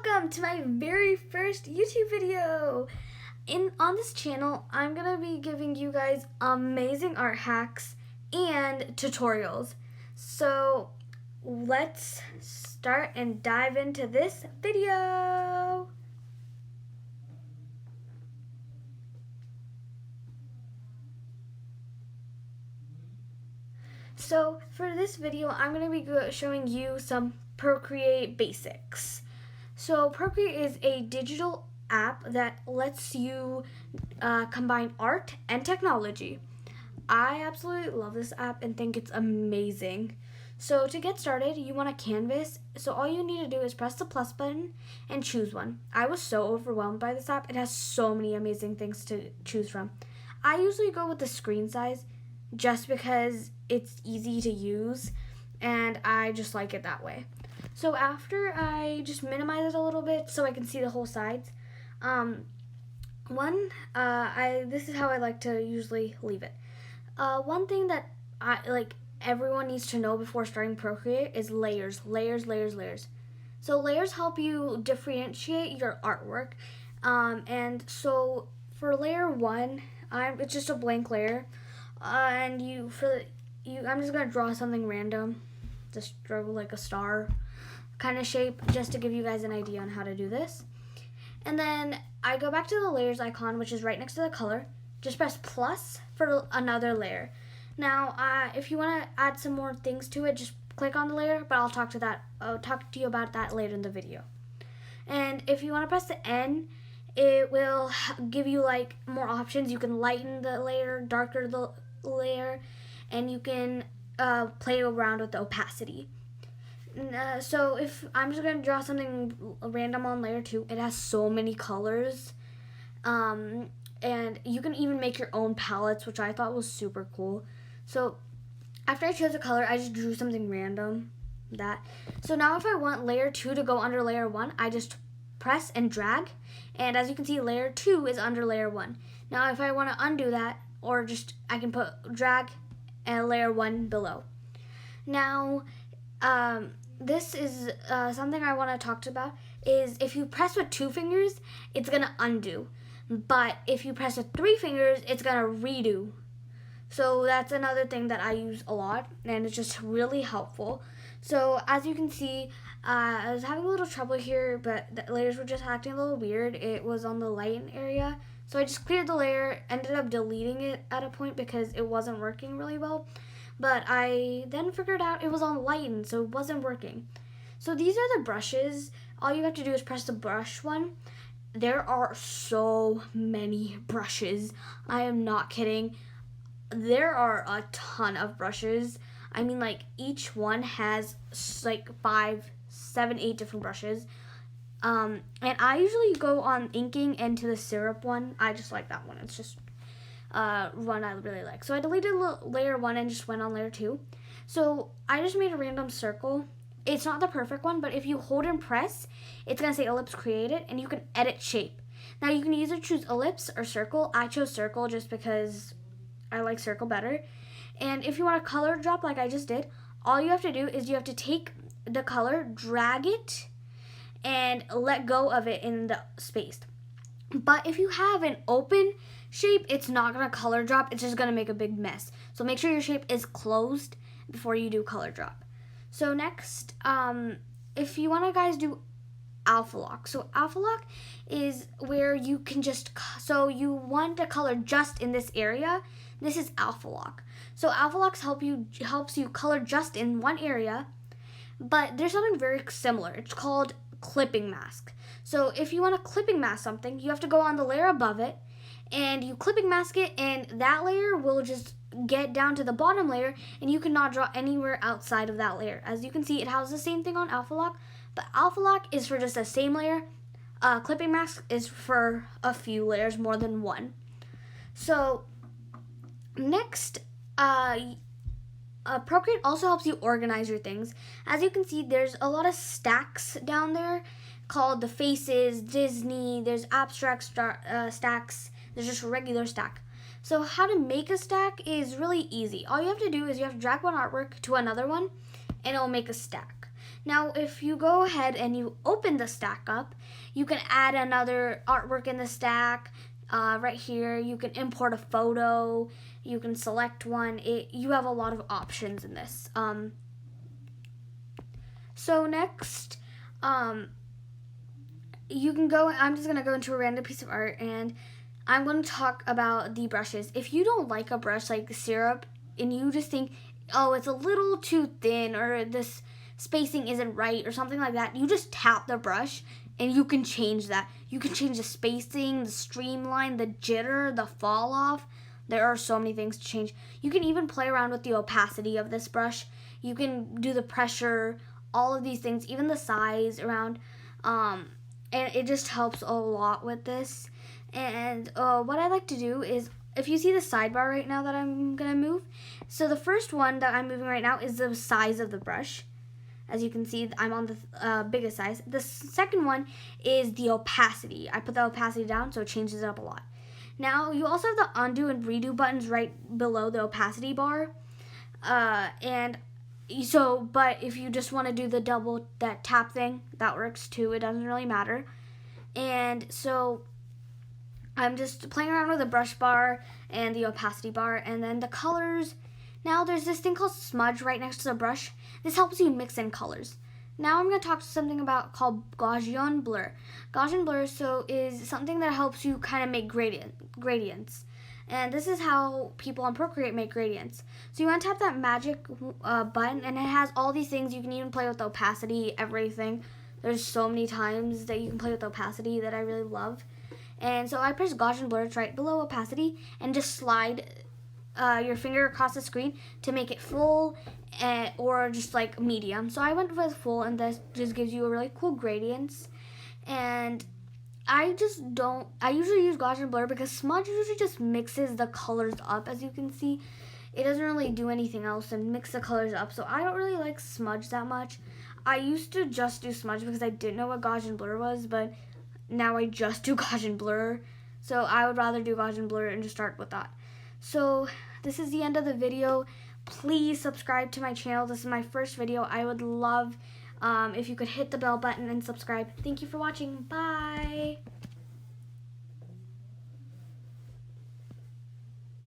welcome to my very first YouTube video. On this channel, I'm gonna be giving you guys amazing art hacks and tutorials. So let's start and dive into this video. So for this video, I'm gonna be showing you some Procreate basics. So Procreate is a digital app that lets you combine art and technology. I absolutely love this app and think it's amazing. So to get started, you want a canvas. So all you need to do is press the plus button and choose one. I was so overwhelmed by this app. It has so many amazing things to choose from. I usually go with the screen size just because it's easy to use and I just like it that way. So after I just minimize it a little bit so I can see the whole sides, this is how I like to usually leave it. One thing that everyone needs to know before starting Procreate is layers. So layers help you differentiate your artwork. And so for layer 1, it's just a blank layer. I'm just gonna draw something random. Just draw like a star kind of shape just to give you guys an idea on how to do this. And then I go back to the layers icon, which is right next to the color. Just press plus for another layer. Now, if you want to add some more things to it, just click on the layer, but I'll talk to you about that later in the video. And if you want to press the N, it will give you like more options. You can lighten the layer, darker the layer, and you can play around with the opacity. So if I'm just going to draw something random on layer 2, it has so many colors. And you can even make your own palettes, which I thought was super cool. So after I chose a color, I just drew something random. So now if I want layer 2 to go under layer 1, I just press and drag. And as you can see, layer 2 is under layer 1. Now if I want to undo that, I can drag and layer 1 below. Now, this is something I want to talk about is if you press with 2 fingers, it's going to undo. But if you press with 3 fingers, it's going to redo. So that's another thing that I use a lot, and it's just really helpful. So as you can see, I was having a little trouble here, but the layers were just acting a little weird. It was on the lighten area. So I just cleared the layer, ended up deleting it at a point because it wasn't working really well. But I then figured out it was on lighten, so it wasn't working. So these are the brushes. All you have to do is press the brush one. There are so many brushes. I am not kidding. There are a ton of brushes. I mean, like, each one has like 5, 7, 8 different brushes. And I usually go on inking and to the syrup one. I just like that one. It's just one I really like. So I deleted layer 1 and just went on layer 2. So I just made a random circle. It's not the perfect one, but if you hold and press, it's going to say ellipse created, and you can edit shape. Now you can either choose ellipse or circle. I chose circle just because I like circle better. And if you want a color drop like I just did, all you have to do is you have to take the color, drag it, and let go of it in the space. But if you have an open shape, it's not going to color drop. It's just going to make a big mess. So make sure your shape is closed before you do color drop. So next, if you want to guys do alpha lock. So alpha lock is where you can so you want the color just in this area. This is alpha lock. So alpha locks helps you color just in one area, but there's something very similar. It's called clipping mask. So if you want to clipping mask something, you have to go on the layer above it, and you clipping mask it, and that layer will just get down to the bottom layer, and you cannot draw anywhere outside of that layer. As you can see, it has the same thing on alpha lock, but alpha lock is for just the same layer. Clipping mask is for a few layers, more than one. So next, Procreate also helps you organize your things. As you can see, there's a lot of stacks down there called the faces, Disney, there's abstract stacks, there's just a regular stack. So how to make a stack is really easy. All you have to do is you have to drag one artwork to another one, and it'll make a stack. Now, if you go ahead and you open the stack up, you can add another artwork in the stack. Right here, you can import a photo. You can select one. You have a lot of options in this. So next, you can go. I'm just gonna go into a random piece of art, and I'm going to talk about the brushes. If you don't like a brush like syrup, and you just think, oh, it's a little too thin, or this spacing isn't right, or something like that, you just tap the brush and you can change that. You can change the spacing, the streamline, the jitter, the fall off. There are so many things to change. You can even play around with the opacity of this brush. You can do the pressure, all of these things, even the size around. And it just helps a lot with this. And what I like to do is, if you see the sidebar right now that I'm going to move, so the first one that I'm moving right now is the size of the brush. As you can see, I'm on the biggest size. The second one is the opacity. I put the opacity down, so it changes it up a lot. Now, you also have the undo and redo buttons right below the opacity bar. But if you just want to do that tap thing, that works too. It doesn't really matter. And so I'm just playing around with the brush bar and the opacity bar, and then the colors. Now there's this thing called smudge right next to the brush. This helps you mix in colors. Now I'm going to talk something about called Gaussian blur. Gaussian blur is something that helps you kind of make gradients. And this is how people on Procreate make gradients. So you want to tap that magic button, and it has all these things. You can even play with the opacity, everything. There's so many times that you can play with the opacity that I really love. And so I press Gaussian blur, it's right below opacity, and just slide your finger across the screen to make it full or just like medium. So I went with full, and this just gives you a really cool gradients. And I usually use Gaussian blur because smudge usually just mixes the colors up. As you can see, it doesn't really do anything else and mix the colors up. So I don't really like smudge that much. I used to just do smudge because I didn't know what Gaussian blur was, but now I just do Gaussian blur. So I would rather do Gaussian blur and just start with that. So this is the end of the video. Please subscribe to my channel. This is my first video. I would love if you could hit the bell button and subscribe. Thank you for watching. Bye.